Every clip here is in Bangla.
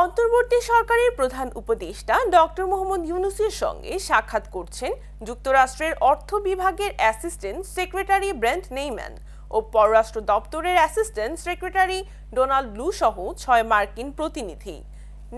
অন্তর্বর্তী সরকারের প্রধান উপদেষ্টা ডক্টর মোহাম্মদ ইউনূসের সঙ্গে সাক্ষাৎ করছেন যুক্তরাষ্ট্রের অর্থ বিভাগের অ্যাসিস্ট্যান্ট সেক্রেটারি ব্রেন্ট নেইম্যান ও পররাষ্ট্র দপ্তরের অ্যাসিস্ট্যান্ট সেক্রেটারি ডোনাল্ড ব্লু সহ ৬ মার্কিন প্রতিনিধি।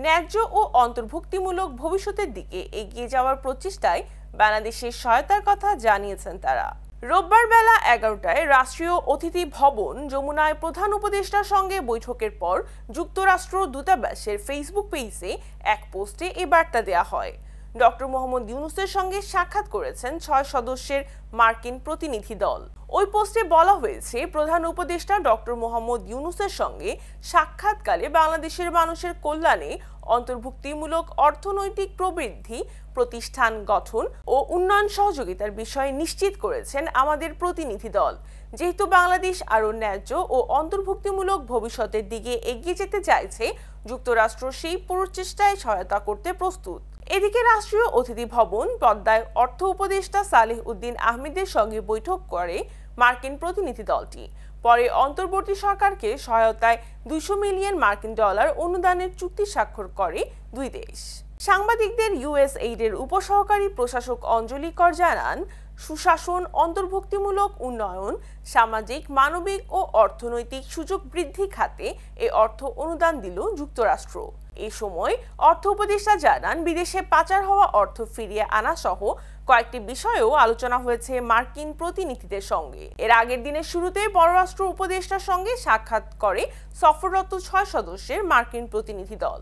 ন্যায্য ও অন্তর্ভুক্তিমূলক ভবিষ্যতের দিকে এগিয়ে যাওয়ার প্রচেষ্টায় বাংলাদেশের সহায়তার কথা জানিয়েছেন তারা। রোববার বেলা ১১টায় রাষ্ট্রীয় অতিথি ভবন যমুনায় প্রধান উপদেষ্টার সঙ্গে বৈঠকের পর যুক্তরাষ্ট্র দূতাবাসের ফেসবুক পেজে এক পোস্টে এ বার্তা দেওয়া হয়। ডক্টর মোহাম্মদ ইউনূসের সঙ্গে সাক্ষাৎ করেছেন ৬ সদস্যের মার্কিন প্রতিনিধি দল। ওই পোস্টে বলা হয়েছে, প্রধান উপদেষ্টা ডক্টর মোহাম্মদ ইউনূসের সঙ্গে সাক্ষাৎকালে বাংলাদেশের মানুষের কল্যাণে অন্তর্ভুক্তিমূলক অর্থনৈতিক প্রবৃদ্ধি, প্রতিষ্ঠান গঠন ও উন্নয়ন সহযোগিতার বিষয়ে নিশ্চিত করেছেন আমাদের প্রতিনিধি দল। যেহেতু বাংলাদেশ আরও ন্যায্য ও অন্তর্ভুক্তিমূলক ভবিষ্যতের দিকে এগিয়ে যেতে চাইছে, যুক্তরাষ্ট্র সেই প্রচেষ্টায় সহায়তা করতে প্রস্তুত। এদিকে রাষ্ট্রীয় অতিথি ভবন পদ্মায় অর্থ উপদেষ্টা সালেহ উদ্দিন আহমেদের সঙ্গে বৈঠক করে মার্কিন প্রতিনিধি দলটি। পরে অন্তর্বর্তী সরকারকে সহায়তায় ২০০ মিলিয়ন মার্কিন ডলার অনুদানের চুক্তি স্বাক্ষর করে দুই দেশ। সাংবাদিকদের ইউএসএইডের উপসহকারী প্রশাসক অঞ্জলি কর জানান, সুশাসন, অন্তর্ভুক্তিমূলক উন্নয়ন, সামাজিক, মানবিক ও অর্থনৈতিক সুযোগ বৃদ্ধি খাতে এ অর্থ অনুদান দিল যুক্তরাষ্ট্র। এ সময় অর্থ উপদেষ্টা জানান, বিদেশে পাচার হওয়া অর্থ ফিরিয়ে আনা সহ কয়েকটি বিষয়েও আলোচনা হয়েছে মার্কিন প্রতিনিধিদের সঙ্গে। এর আগের দিনের শুরুতে পররাষ্ট্র উপদেষ্টার সঙ্গে সাক্ষাৎ করে সফররত ৬ সদস্যের মার্কিন প্রতিনিধি দল।